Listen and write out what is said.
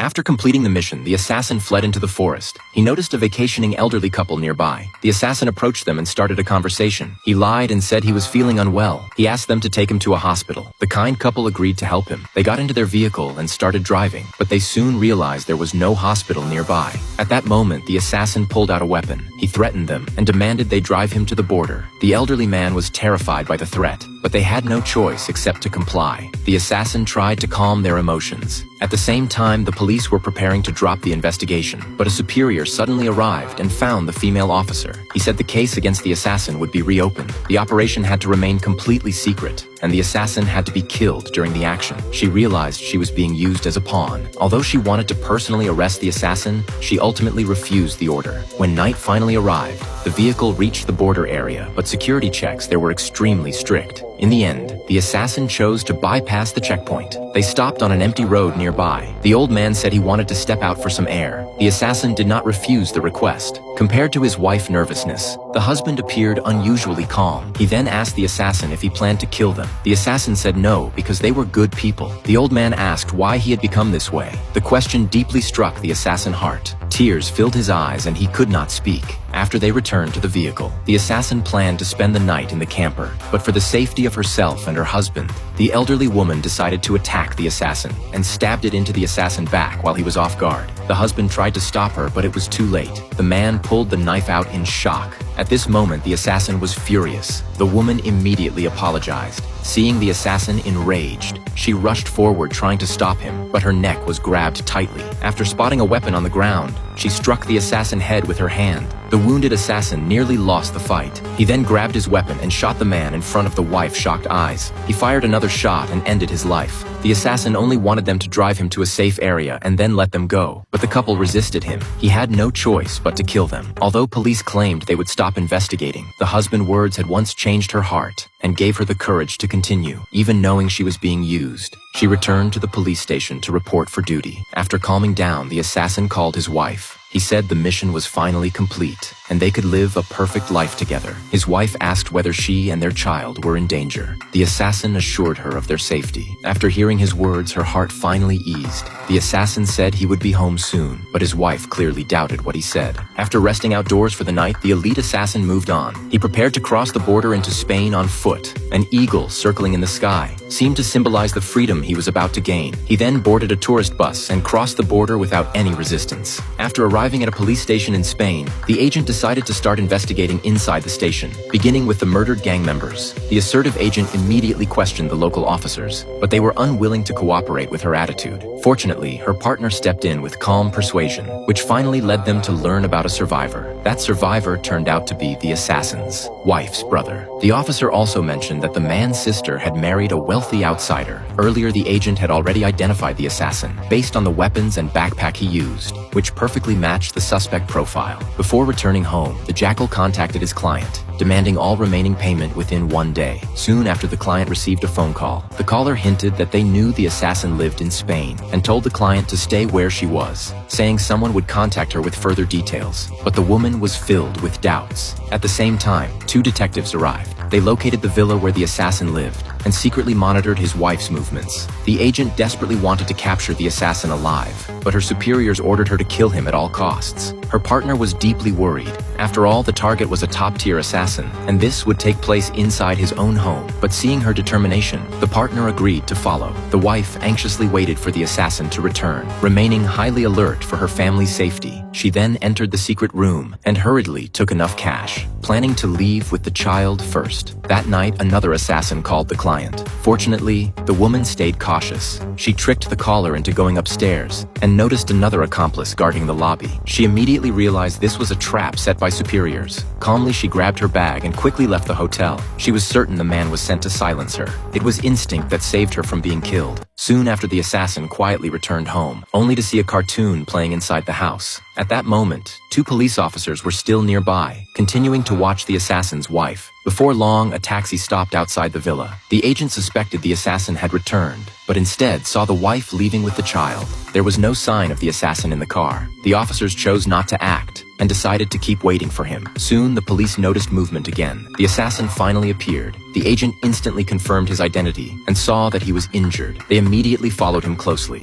After completing the mission, the assassin fled into the forest. He noticed a vacationing elderly couple nearby. The assassin approached them and started a conversation. He lied and said he was feeling unwell. He asked them to take him to a hospital. The kind couple agreed to help him. They got into their vehicle and started driving, but they soon realized there was no hospital nearby. At that moment, the assassin pulled out a weapon. He threatened them and demanded they drive him to the border. The elderly man was terrified by the threat, but they had no choice except to comply. The assassin tried to calm their emotions. At the same time, the police were preparing to drop the investigation, but a superior suddenly arrived and found the female officer. He said the case against the assassin would be reopened. The operation had to remain completely secret, and the assassin had to be killed during the action. She realized she was being used as a pawn. Although she wanted to personally arrest the assassin, she ultimately refused the order. When night finally arrived, the vehicle reached the border area, but security checks there were extremely strict. In the end, the assassin chose to bypass the checkpoint. They stopped on an empty road nearby. The old man said he wanted to step out for some air. The assassin did not refuse the request. Compared to his wife's nervousness, the husband appeared unusually calm. He then asked the assassin if he planned to kill them. The assassin said no, because they were good people. The old man asked why he had become this way. The question deeply struck the assassin's heart. Tears filled his eyes and he could not speak. After they returned to the vehicle, the assassin planned to spend the night in the camper, but for the safety of herself and her husband, the elderly woman decided to attack the assassin and stabbed it into the assassin's back while he was off guard. The husband tried to stop her, but it was too late. The man pulled the knife out in shock. At this moment, the assassin was furious. The woman immediately apologized. Seeing the assassin enraged, she rushed forward trying to stop him, but her neck was grabbed tightly. After spotting a weapon on the ground, she struck the assassin's head with her hand. The wounded assassin nearly lost the fight. He then grabbed his weapon and shot the man in front of the wife's shocked eyes. He fired another shot and ended his life. The assassin only wanted them to drive him to a safe area and then let them go, but the couple resisted him. He had no choice but to kill them. Although police claimed they would stop investigating, the husband's words had once changed her heart and gave her the courage to continue, even knowing she was being used. She returned to the police station to report for duty. After calming down, the assassin called his wife. He said the mission was finally complete, and they could live a perfect life together. His wife asked whether she and their child were in danger. The assassin assured her of their safety. After hearing his words, her heart finally eased. The assassin said he would be home soon, but his wife clearly doubted what he said. After resting outdoors for the night, the elite assassin moved on. He prepared to cross the border into Spain on foot. An eagle circling in the sky seemed to symbolize the freedom he was about to gain. He then boarded a tourist bus and crossed the border without any resistance. After arriving at a police station in Spain, the agent decided to start investigating inside the station, beginning with the murdered gang members. The assertive agent immediately questioned the local officers, but they were unwilling to cooperate with her attitude. Fortunately, her partner stepped in with calm persuasion, which finally led them to learn about a survivor. That survivor turned out to be the assassin's wife's brother. The officer also mentioned that the man's sister had married a wealthy outsider. Earlier, the agent had already identified the assassin based on the weapons and backpack he used, which perfectly matched the suspect profile. Before returning home, the jackal contacted his client, demanding all remaining payment within 1 day. Soon after, the client received a phone call. The caller hinted that they knew the assassin lived in Spain and told the client to stay where she was, saying someone would contact her with further details. But the woman was filled with doubts. At the same time, 2 detectives arrived. They located the villa where the assassin lived and secretly monitored his wife's movements. The agent desperately wanted to capture the assassin alive, but her superiors ordered her to kill him at all costs. Her partner was deeply worried. After all, the target was a top-tier assassin, and this would take place inside his own home. But seeing her determination, the partner agreed to follow. The wife anxiously waited for the assassin to return, remaining highly alert for her family's safety. She then entered the secret room and hurriedly took enough cash, planning to leave with the child first. That night, another assassin called the client. Fortunately, the woman stayed cautious. She tricked the caller into going upstairs and noticed another accomplice guarding the lobby. She immediately realized this was a trap set by superiors. Calmly, she grabbed her bag and quickly left the hotel. She was certain the man was sent to silence her. It was instinct that saved her from being killed. Soon after, the assassin quietly returned home, only to see a cartoon playing inside the house. At that moment, 2 police officers were still nearby, continuing to watch the assassin's wife. Before long, a taxi stopped outside the villa. The agent suspected the assassin had returned, but instead saw the wife leaving with the child. There was no sign of the assassin in the car. The officers chose not to act and decided to keep waiting for him. Soon, the police noticed movement again. The assassin finally appeared. The agent instantly confirmed his identity and saw that he was injured. They immediately followed him closely.